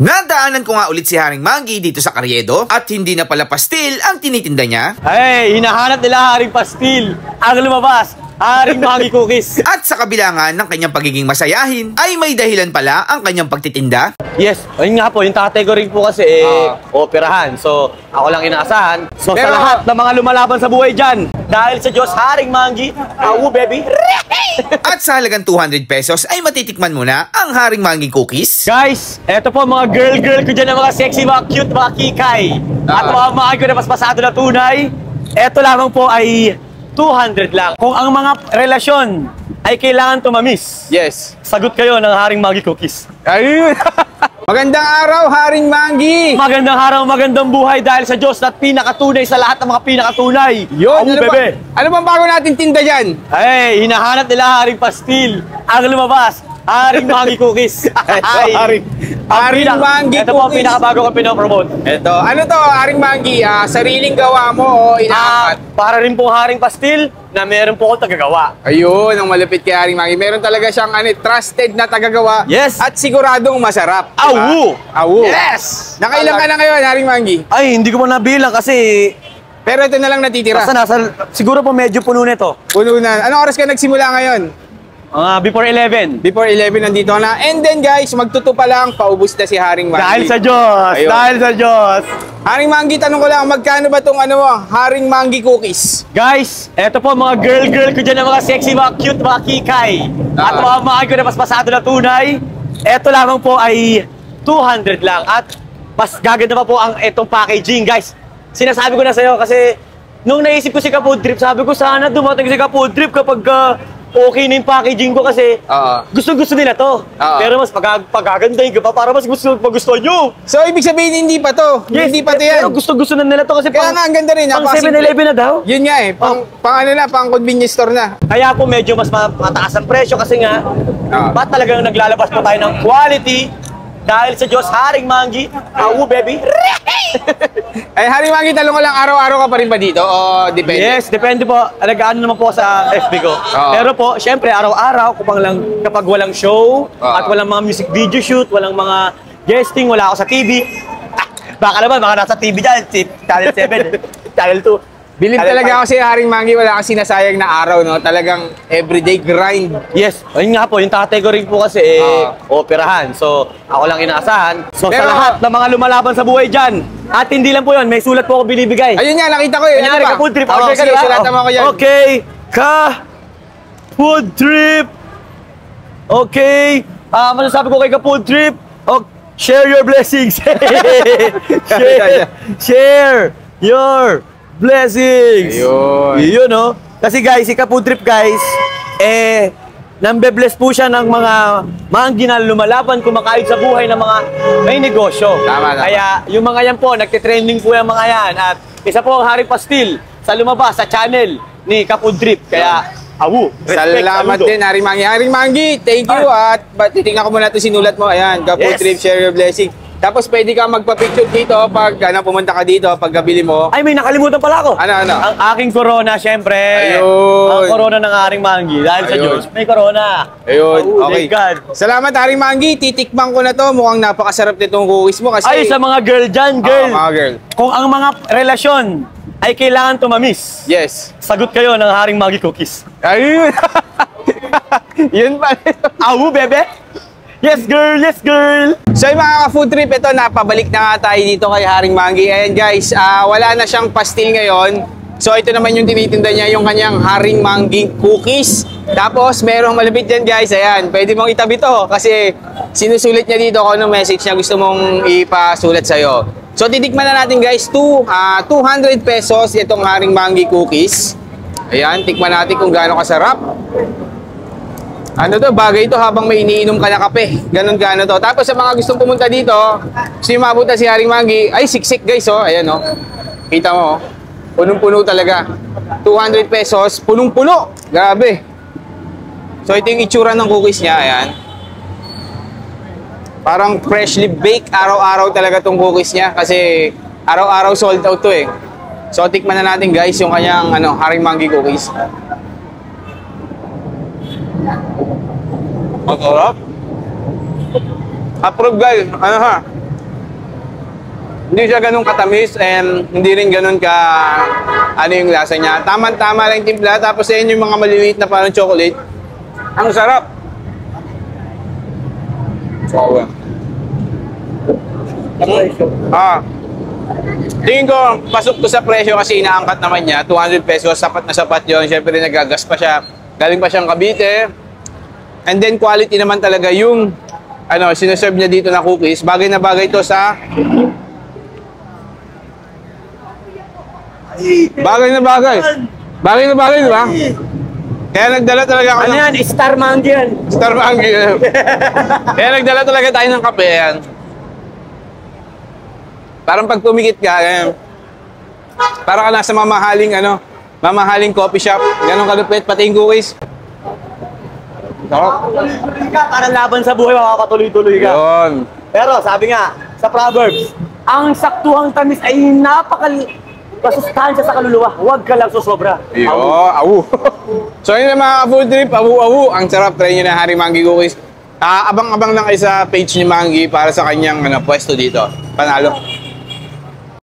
Nadaanan ko nga ulit si Haring Mangi dito sa Carriedo at hindi na pala pastil ang tinitinda niya. Hey, hinahanap nila Haring Pastil. Ang lumabas, Haring Mangi Cookies. At sa kabilangan ng kanyang pagiging masayahin ay may dahilan pala ang kanyang pagtitinda. Yes, ayun nga po, yung category po kasi operahan. So, ako lang inaasahan. So, Pero, sa lahat ng mga lumalaban sa buhay dyan, dahil sa Diyos, Haring Mangi, baby. At sa halagang 200 pesos ay matitikman mo na ang Haring Mangi Cookies. Guys, eto po mga girl ko dyan, mga sexy, mga cute, mga kikay. At mga mahal ko na mas pasado na tunay, eto lamang po ay 200 lang. Kung ang mga relasyon ay kailangan tumamis, Yes. sagot kayo ng Haring Mangi Cookies. Ayun. Magandang araw, Haring Mangi. Magandang araw, magandang buhay dahil sa Diyos at pinakatunay sa lahat ng mga pinakatunay. Yun, bebe. Ano bang bago natin tinda dyan? Hey, hinahanap nila Haring Pastil. Ang lumabas, Haring Mangi Cookies. Haring Mangi Ito po ang Cookies. pinakabago kong pinopromote. Ito, ano to, Haring Mangi? Sariling gawa mo o inaangkat? Para rin po Haring Pastil na meron po akong tagagawa. Ayun, ang malupit kay Haring Mangi. Meron talaga siyang trusted na tagagawa. Yes. At siguradong masarap. Diba? Awu! Awu! Yes! Nakailan ka na ngayon, Haring Mangi? Ay, hindi ko mo nabilang kasi Pero ito na lang natitira. siguro po medyo puno nito. Puno na. Anong oras ka nagsimula ngayon? Before 11. Before 11, nandito ka na. And then guys, magtuto pa lang, paubos na si Haring Mangi. Dahil sa Diyos! Ayun. Dahil sa Diyos! Haring Mangi, tanong ko lang, magkano ba itong Haring Mangi Cookies? Guys, eto po mga girl ko dyan, mga sexy, mga cute, mga kikay. At mga mahal ko na mas pasado na tunay, eto lamang po ay 200 lang. At mas gaganda pa po ang etong packaging, guys. Sinasabi ko na sa'yo kasi nung naisip ko si Kapood Trip, sabi ko sana dumating si Kapood Trip kapag okay na yung packaging ko kasi gusto nila to. Pero mas pagagandahin ko pa para mas magustuhan nyo. So, ibig sabihin, hindi pa to. Yes, Hindi pa to yan. pero gusto na nila to kasi Kaya nga, ang ganda rin. pang Napakasimple. 7-Eleven na daw. Yun nga pang convenience store na. Kaya po medyo mas mataas ang presyo kasi nga, ba't talagang naglalabas pa tayo ng quality dahil sa Diyos, Haring Mangi, baby. Ay, Haring Mangi, talong ko lang, araw-araw ka pa rin ba dito? O depende? Yes, depende po. Nag-ano naman po sa FB ko. Pero po, syempre, araw-araw, kapag walang show, at walang mga music video shoot, walang mga guesting, wala ako sa TV. Baka naman, nasa TV dyan, Channel 7, Channel 2. Bilib talaga ako sa Haring Mangi, wala kang sinasayang na araw, no? Talagang everyday grind. Yes, ayun nga po, yung category po kasi operahan. So, ako lang inaasahan. So, Pero, sa lahat ng mga lumalaban sa buhay dyan, at hindi lang po yun, may sulat po ako binibigay. Ayun nga, nakita ko eh. Kanyari, Ano ba? Kapood Trip, Oo, order ka sige, diba? sulatan mo ako yan. Okay, Kapood Trip. Okay, masasabi ko kay Kapood Trip, share your blessings. share your blessings. Ayun. Yun, no? Kasi guys, si Kapood Trip, guys, nambe-bless po siya ng mga na lumalaban, kumakain sa buhay ng mga may negosyo. Tama. Kaya yung mga yan po, nagtitrending po yung mga yan. At isa po ang Haring Pastil sa lumabas sa channel ni Kapood Trip. Kaya, respect, Salamat saludo. din, Haring Mangi. Haring Mangi, thank you. At titingnan ko muna ito sinulat mo. Ayan, Kapood Yes. Trip, share your blessing. Tapos pwede ka magpa-picture dito pag pumunta ka dito, pag gabili mo. Ay, may nakalimutan pala ako. Ano? Ang aking corona, syempre. Ayun. Ang corona ng Haring Mangi. Dahil sa Ayun. Diyos, may corona. Ayun, Okay. okay. God. Salamat, Haring Mangi. Titikman ko na to. Mukhang napakasarap nitong cookies mo kasi... Ay, sa mga girl dyan, girl. mga girl. Kung ang mga relasyon ay kailangan tumamis, Yes. sagot kayo ng Haring Mangi Cookies. Ayun. Yun pa. Bebe. Yes, girl. Yes, girl. So yung mga ka-food trip, ito, napabalik na nga tayo dito kay Haring Mangi. Ayan guys, wala na siyang pastil ngayon. So ito naman yung tinitinda niya, yung kanyang Haring Mangi Cookies. Tapos merong malapit dyan guys, ayan, pwede mong itabi to kasi sinusulit niya dito kung anong message niya gusto mong ipasulat sa'yo. So titikman na natin guys, 200 pesos itong Haring Mangi Cookies. Ayan, tikman natin kung gaano kasarap. Ano to, bagay ito habang may iniinom ka na kape. Ganon gaano to. Tapos sa mga gustong pumunta dito, gusto yung mapunta si Haring Mangi, ay siksik guys oh, ayan oh. Kita mo oh, punong-puno talaga. 200 pesos, punong-puno. Grabe. So ito yung itsura ng cookies niya, ayan. Parang freshly baked, araw-araw talaga tong cookies niya kasi araw-araw sold out to eh. So tikman na natin guys yung kanyang Haring Mangi Cookies. Masarap. Approve guys. Hindi siya ganun katamis and hindi rin ganun ka ano yung lasa niya. Tama-tama lang yung timpla. Tapos yan yung mga maliliit na parang chocolate. Ang sarap. Wow. Tingin ko, pasok to sa presyo kasi inaangkat naman niya. 200 pesos, sapat na sapat yun. Siyempre, nagagas pa siya. Galing pa siyang Cavite. And then, quality naman talaga yung sinaserve niya dito na cookies. Bagay na bagay to sa... Bagay na bagay. Bagay na bagay, di ba? Kaya nagdala talaga ako Ano yan? Star Mangi yan. Star Mangi. Kaya nagdala talaga tayo ng kape yan. Parang pag pumikit ka, parang ka nasa mamahaling coffee shop. Ganon kalupit, pati yung cookies. Parang laban sa buhay, makakatuloy-tuloy ka. Yun. Pero sabi nga, sa Proverbs, ang saktuhang tamis ay masustansya sa kaluluwa. Huwag ka lang susobra. Awu. So yun na mga food trip, awu. Ang sarap, try nyo na Haring Mangi Cookies. Abang-abang lang kayo sa page ni Mangi para sa kanyang pwesto dito. Panalo.